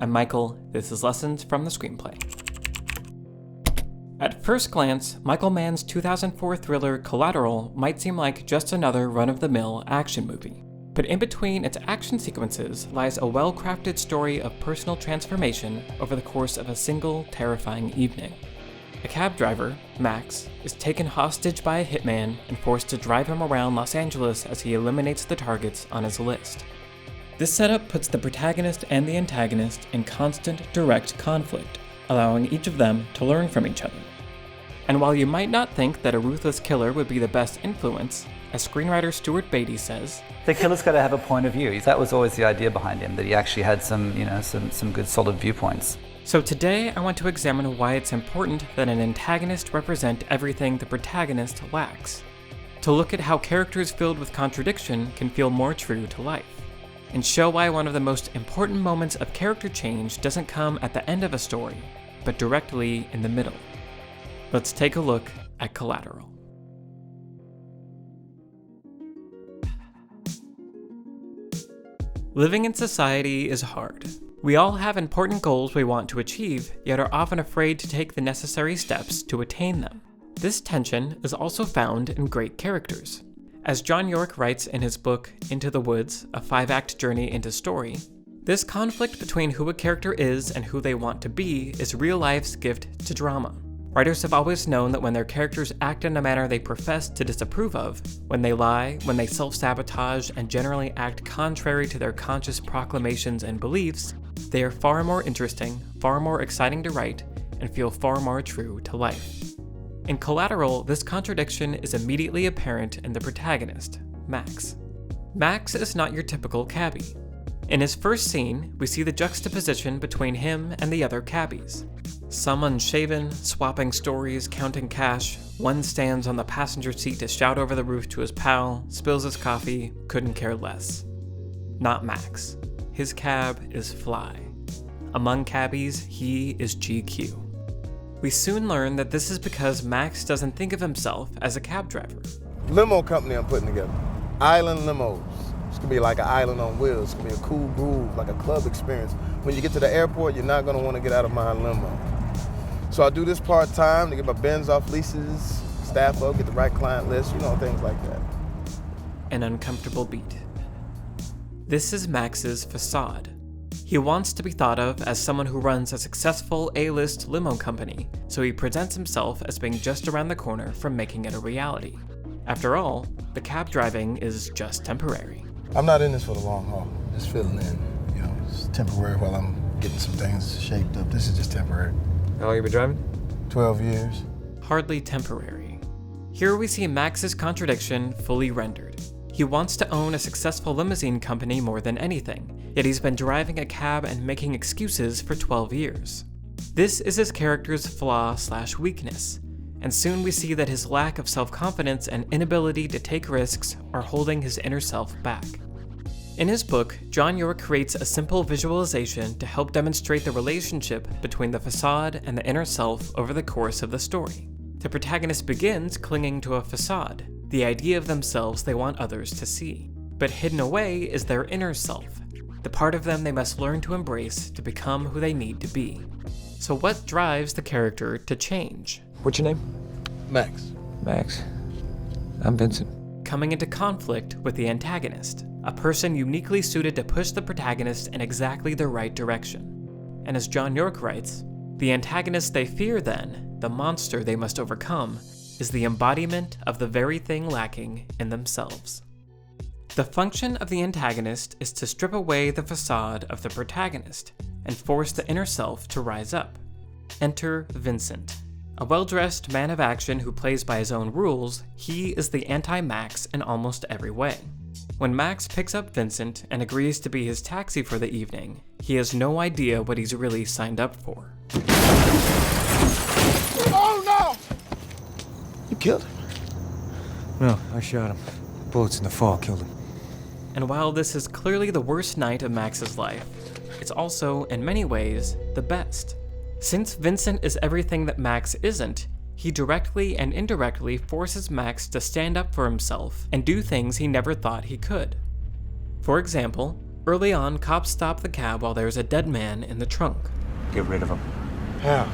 I'm Michael, this is Lessons from the Screenplay. At first glance, Michael Mann's 2004 thriller Collateral might seem like just another run-of-the-mill action movie. But in between its action sequences lies a well-crafted story of personal transformation over the course of a single terrifying evening. A cab driver, Max, is taken hostage by a hitman and forced to drive him around Los Angeles as he eliminates the targets on his list. This setup puts the protagonist and the antagonist in constant, direct conflict, allowing each of them to learn from each other. And while you might not think that a ruthless killer would be the best influence, as screenwriter Stuart Beatty says, the killer's got to have a point of view. That was always the idea behind him, that he actually had some good solid viewpoints. So today I want to examine why it's important that an antagonist represent everything the protagonist lacks. To look at how characters filled with contradiction can feel more true to life. And show why one of the most important moments of character change doesn't come at the end of a story, but directly in the middle. Let's take a look at Collateral. Living in society is hard. We all have important goals we want to achieve, yet are often afraid to take the necessary steps to attain them. This tension is also found in great characters. As John York writes in his book, Into the Woods, a 5-act journey into story, this conflict between who a character is and who they want to be is real life's gift to drama. Writers have always known that when their characters act in a manner they profess to disapprove of, when they lie, when they self-sabotage, and generally act contrary to their conscious proclamations and beliefs, they are far more interesting, far more exciting to write, and feel far more true to life. In Collateral, this contradiction is immediately apparent in the protagonist, Max. Max is not your typical cabbie. In his first scene, we see the juxtaposition between him and the other cabbies. Some unshaven, swapping stories, counting cash. One stands on the passenger seat to shout over the roof to his pal, spills his coffee, couldn't care less. Not Max. His cab is fly. Among cabbies, he is GQ. We soon learn that this is because Max doesn't think of himself as a cab driver. Limo company I'm putting together. Island limos. It's gonna be like an island on wheels. It's gonna be a cool groove, like a club experience. When you get to the airport, you're not gonna wanna get out of my limo. So I do this part-time to get my Benz off leases, staff up, get the right client list, things like that. An uncomfortable beat. This is Max's facade. He wants to be thought of as someone who runs a successful A-list limo company, so he presents himself as being just around the corner from making it a reality. After all, the cab driving is just temporary. I'm not in this for the long haul, just filling in. It's temporary while I'm getting some things shaped up. This is just temporary. How long you been driving? 12 years. Hardly temporary. Here we see Max's contradiction fully rendered. He wants to own a successful limousine company more than anything, yet he's been driving a cab and making excuses for 12 years. This is his character's flaw/weakness, and soon we see that his lack of self-confidence and inability to take risks are holding his inner self back. In his book, John York creates a simple visualization to help demonstrate the relationship between the facade and the inner self over the course of the story. The protagonist begins clinging to a facade, the idea of themselves they want others to see. But hidden away is their inner self, the part of them they must learn to embrace to become who they need to be. So what drives the character to change? What's your name? Max. Max. I'm Vincent. Coming into conflict with the antagonist, a person uniquely suited to push the protagonist in exactly the right direction. And as John York writes, the antagonist they fear then, the monster they must overcome, is the embodiment of the very thing lacking in themselves. The function of the antagonist is to strip away the facade of the protagonist and force the inner self to rise up. Enter Vincent. A well-dressed man of action who plays by his own rules, he is the anti-Max in almost every way. When Max picks up Vincent and agrees to be his taxi for the evening, he has no idea what he's really signed up for. Oh no! You killed him? No, I shot him. Bullets in the fall killed him. And while this is clearly the worst night of Max's life, it's also, in many ways, the best. Since Vincent is everything that Max isn't, he directly and indirectly forces Max to stand up for himself and do things he never thought he could. For example, Early on, cops stop the cab while there's a dead man in the trunk. Get rid of him. How?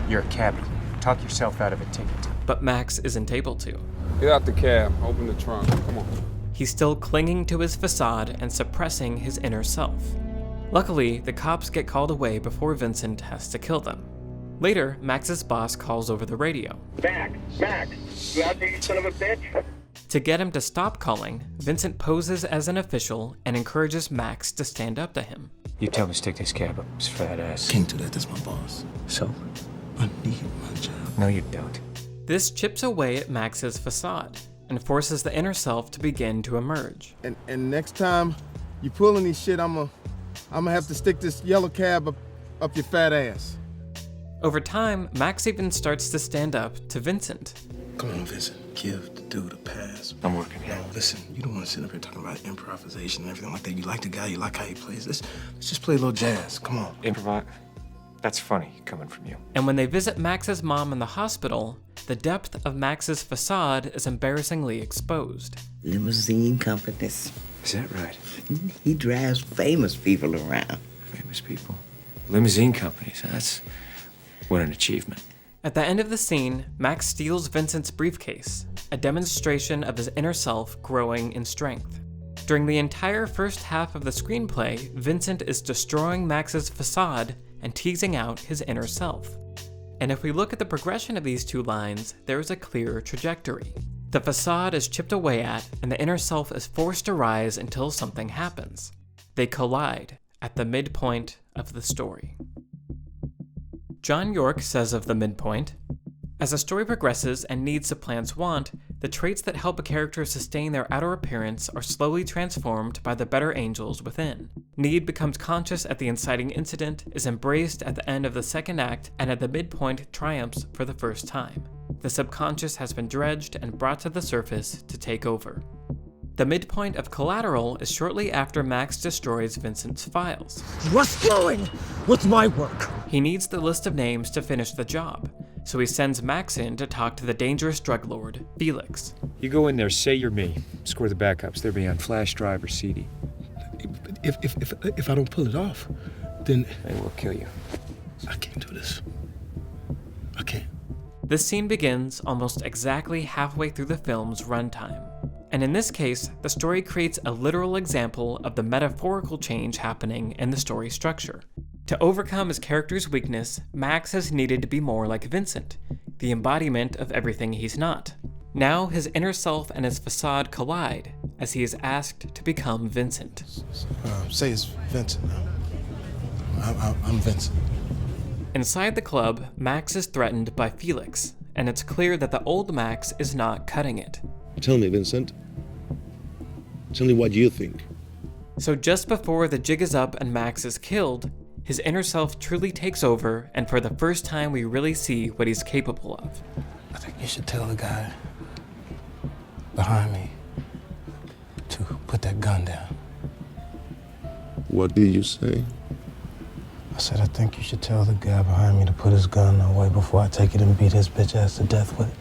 You're a cabbie. Talk yourself out of a ticket. But Max isn't able to. Get out the cab, open the trunk, come on. He's still clinging to his facade and suppressing his inner self. Luckily, the cops get called away before Vincent has to kill them. Later, Max's boss calls over the radio. Max, you out there, you son of a bitch? To get him to stop calling, Vincent poses as an official and encourages Max to stand up to him. You tell me to stick this cab up his fat ass. Can't do that, that's my boss. So? I need my job. No, you don't. This chips away at Max's facade and forces the inner self to begin to emerge. And next time you pull any shit, I'm gonna have to stick this yellow cab up your fat ass. Over time, Max even starts to stand up to Vincent. Come on, Vincent, give the dude a pass. I'm working here. No, listen, you don't want to sit up here talking about improvisation and everything like that. You like the guy, you like how he plays. Let's just play a little jazz, come on. Improvise? That's funny coming from you. And when they visit Max's mom in the hospital, the depth of Max's facade is embarrassingly exposed. Limousine companies. Is that right? He drives famous people around. Famous people. Limousine companies, that's what an achievement. At the end of the scene, Max steals Vincent's briefcase, a demonstration of his inner self growing in strength. During the entire first half of the screenplay, Vincent is destroying Max's facade and teasing out his inner self. And if we look at the progression of these two lines, there is a clear trajectory. The facade is chipped away at, and the inner self is forced to rise until something happens. They collide at the midpoint of the story. John York says of the midpoint, "As a story progresses and needs supplants want, the traits that help a character sustain their outer appearance are slowly transformed by the better angels within. Need becomes conscious at the inciting incident, is embraced at the end of the second act, and at the midpoint triumphs for the first time. The subconscious has been dredged and brought to the surface to take over." The midpoint of Collateral is shortly after Max destroys Vincent's files. What's going with my work? He needs the list of names to finish the job, so he sends Max in to talk to the dangerous drug lord, Felix. You go in there, say you're me. Score the backups. They'll be on flash drive or CD. If I don't pull it off, then They will kill you. I can't do this. I can't. This scene begins almost exactly halfway through the film's runtime. And in this case, the story creates a literal example of the metaphorical change happening in the story structure. To overcome his character's weakness, Max has needed to be more like Vincent, the embodiment of everything he's not. Now his inner self and his facade collide as he is asked to become Vincent. Say it's Vincent. I'm Vincent. Inside the club, Max is threatened by Felix, and it's clear that the old Max is not cutting it. Tell me, Vincent. Tell me what you think. So just before the jig is up and Max is killed, his inner self truly takes over, and for the first time we really see what he's capable of. I think you should tell the guy behind me to put that gun down. What did you say? I said, I think you should tell the guy behind me to put his gun away before I take it and beat his bitch ass to death with it.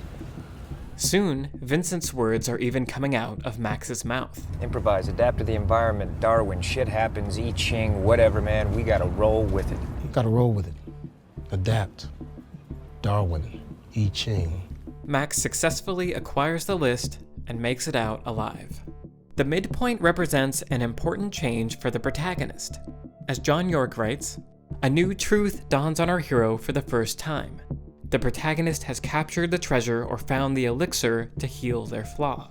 Soon, Vincent's words are even coming out of Max's mouth. Improvise, adapt to the environment, Darwin, shit happens, I Ching, whatever, man, we gotta roll with it. You gotta roll with it. Adapt. Darwin, I Ching. Max successfully acquires the list and makes it out alive. The midpoint represents an important change for the protagonist. As John York writes, "A new truth dawns on our hero for the first time. The protagonist has captured the treasure or found the elixir to heal their flaw."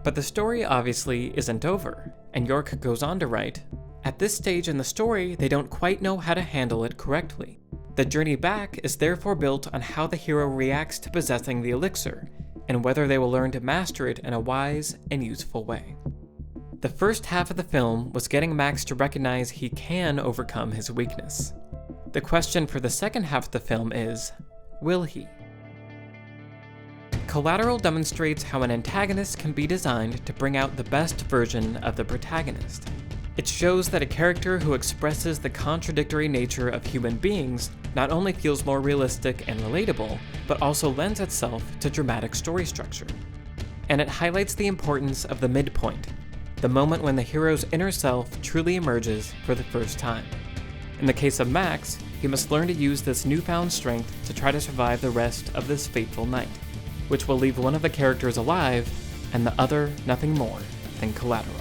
But the story obviously isn't over, and York goes on to write, "At this stage in the story, they don't quite know how to handle it correctly. The journey back is therefore built on how the hero reacts to possessing the elixir, and whether they will learn to master it in a wise and useful way." The first half of the film was getting Max to recognize he can overcome his weakness. The question for the second half of the film is, will he? Collateral demonstrates how an antagonist can be designed to bring out the best version of the protagonist. It shows that a character who expresses the contradictory nature of human beings not only feels more realistic and relatable, but also lends itself to dramatic story structure. And it highlights the importance of the midpoint, the moment when the hero's inner self truly emerges for the first time. In the case of Max, he must learn to use this newfound strength to try to survive the rest of this fateful night, which will leave one of the characters alive and the other nothing more than Collateral.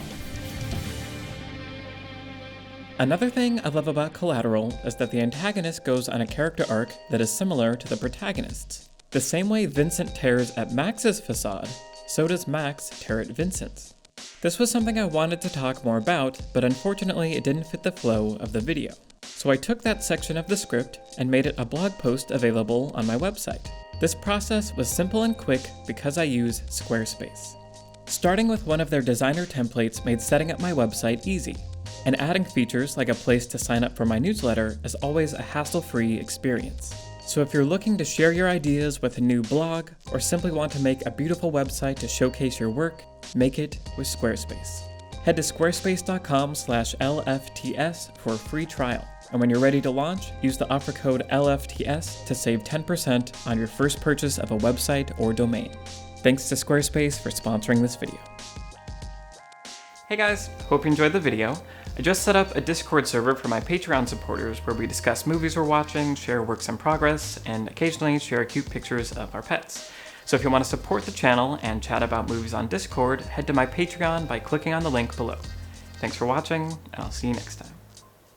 Another thing I love about Collateral is that the antagonist goes on a character arc that is similar to the protagonist's. The same way Vincent tears at Max's facade, so does Max tear at Vincent's. This was something I wanted to talk more about, but unfortunately it didn't fit the flow of the video. So I took that section of the script and made it a blog post available on my website. This process was simple and quick because I use Squarespace. Starting with one of their designer templates made setting up my website easy, and adding features like a place to sign up for my newsletter is always a hassle-free experience. So if you're looking to share your ideas with a new blog, or simply want to make a beautiful website to showcase your work, make it with Squarespace. Head to squarespace.com/LFTS for a free trial. And when you're ready to launch, use the offer code LFTS to save 10% on your first purchase of a website or domain. Thanks to Squarespace for sponsoring this video. Hey guys, hope you enjoyed the video. I just set up a Discord server for my Patreon supporters where we discuss movies we're watching, share works in progress, and occasionally share cute pictures of our pets. So if you want to support the channel and chat about movies on Discord, head to my Patreon by clicking on the link below. Thanks for watching, and I'll see you next time.